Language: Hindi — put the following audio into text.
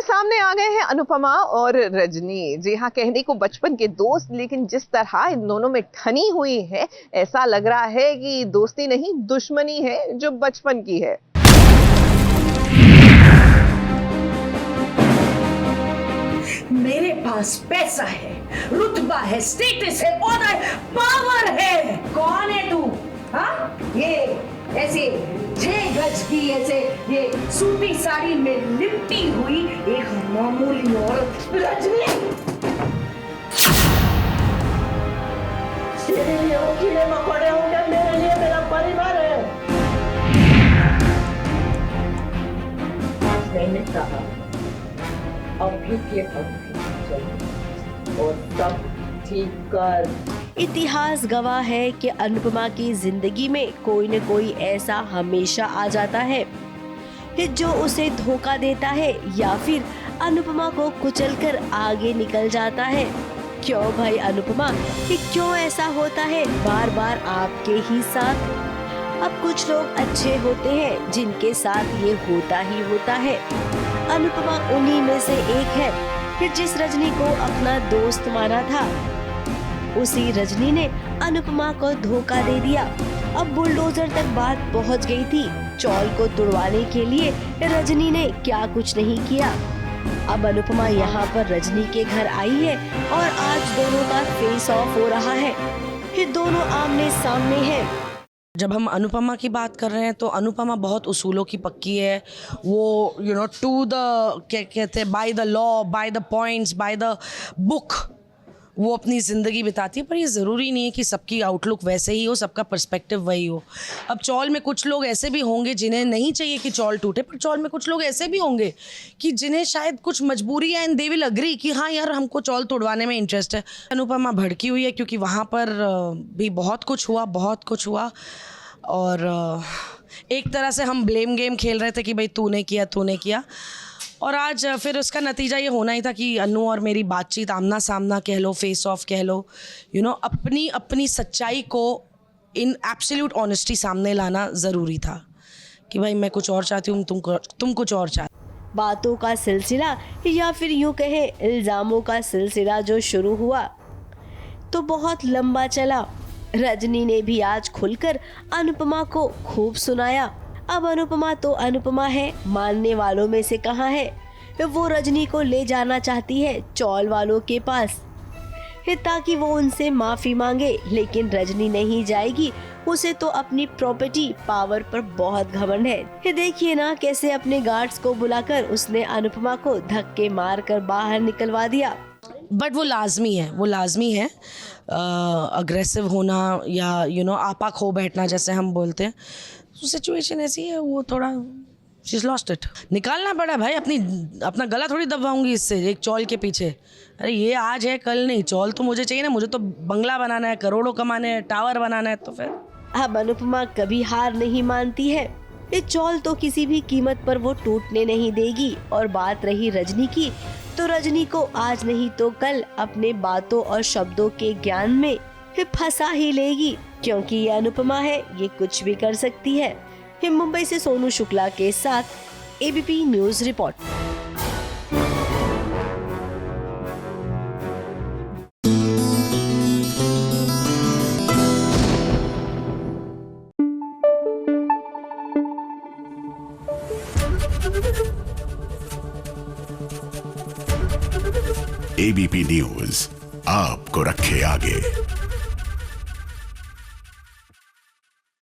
सामने आ गए हैं अनुपमा और रजनी। जी हाँ, कहने को बचपन के दोस्त, लेकिन जिस तरह इन दोनों में ठनी हुई है, ऐसा लग रहा है कि दोस्ती नहीं दुश्मनी है जो बचपन की है। मेरे पास पैसा है, रुतबा है, स्टेटस है, ओहदा है, पावर है। कौन है तू? हाँ, ये ऐसे 6 गज की ऐसे ये सूती साड़ी में लिपटी हुई एक मामूली औरत रजनी। तेरे लिए वो कीड़े मकोड़े होंगे, मेरे लिए मेरा परिवार है। मैंने कहा अभी के और सब ठीक कर। इतिहास गवाह है कि अनुपमा की जिंदगी में कोई न कोई ऐसा हमेशा आ जाता है कि जो उसे धोखा देता है या फिर अनुपमा को कुचलकर आगे निकल जाता है। क्यों भाई अनुपमा, कि क्यों ऐसा होता है बार बार आपके ही साथ? अब कुछ लोग अच्छे होते हैं जिनके साथ ये होता ही होता है। अनुपमा उन्हीं में से एक है कि जिस रजनी को अपना दोस्त माना था, उसी रजनी ने अनुपमा को धोखा दे दिया। अब बुलडोजर तक बात पहुंच गई थी। चौल को तुड़वाने के लिए रजनी ने क्या कुछ नहीं किया। अब अनुपमा यहाँ पर रजनी के घर आई है और आज दोनों का फेस ऑफ हो रहा है। ये दोनों आमने सामने हैं। जब हम अनुपमा की बात कर रहे हैं तो अनुपमा बहुत उसूलों की पक्की है। वो टू द क्या कहते हैं, by the law, by the points, by the book वो अपनी ज़िंदगी बिताती है। पर ये ज़रूरी नहीं है कि सबकी आउटलुक वैसे ही हो, सबका पर्सपेक्टिव वही हो। अब चौल में कुछ लोग ऐसे भी होंगे जिन्हें नहीं चाहिए कि चौल टूटे, पर चौल में कुछ लोग ऐसे भी होंगे कि जिन्हें शायद कुछ मजबूरी है एंड दे विल अग्री कि हाँ यार हमको चौल तोड़वाने में इंटरेस्ट है। अनुपमा भड़की हुई है क्योंकि वहाँ पर भी बहुत कुछ हुआ और एक तरह से हम ब्लेम गेम खेल रहे थे कि भाई तूने किया। और आज फिर उसका नतीजा ये होना ही था कि अनु और मेरी बातचीत आमना सामना कह लो, फेस ऑफ कह लो, अपनी सच्चाई को इन एब्सोल्यूट ऑनेस्टी सामने लाना ज़रूरी था कि भाई मैं कुछ और चाहती हूँ, तुम कुछ और चाहते। बातों का सिलसिला या फिर यूँ कहे इल्ज़ामों का सिलसिला जो शुरू हुआ तो बहुत लंबा चला। रजनी ने भी आज खुलकर अनुपमा को खूब सुनाया। अब अनुपमा तो अनुपमा है, मानने वालों में से कहाँ है। वो रजनी को ले जाना चाहती है चौल वालों के पास ताकि वो उनसे माफ़ी मांगे, लेकिन रजनी नहीं जाएगी। उसे तो अपनी प्रॉपर्टी पावर पर बहुत घमंड है। देखिए ना कैसे अपने गार्ड्स को बुलाकर उसने अनुपमा को धक्के मार कर बाहर निकलवा दिया। बट वो लाजमी है अग्रेसिव होना या आपा खो बैठना जैसे हम बोलते हैं। तो सिचुएशन ऐसी है, वो थोड़ा शी इज़ लॉस्ट इट। निकालना पड़ा भाई, अपना गला थोड़ी दबाऊंगी इससे एक चौल के पीछे। अरे ये आज है कल नहीं, चौल तो मुझे चाहिए ना, मुझे तो बंगला बनाना है, करोड़ों कमाने हैं, टावर बनाना है। तो फिर अब अनुपमा कभी हार नहीं मानती है। ये चौल तो किसी भी कीमत पर वो टूटने नहीं देगी। और बात रही रजनी की, तो रजनी को आज नहीं तो कल अपने बातों और शब्दों के ज्ञान में फंसा ही लेगी, क्योंकि ये अनुपमा है, ये कुछ भी कर सकती है। मुंबई से सोनू शुक्ला के साथ ABP news report. ABP news आपको रखे आगे।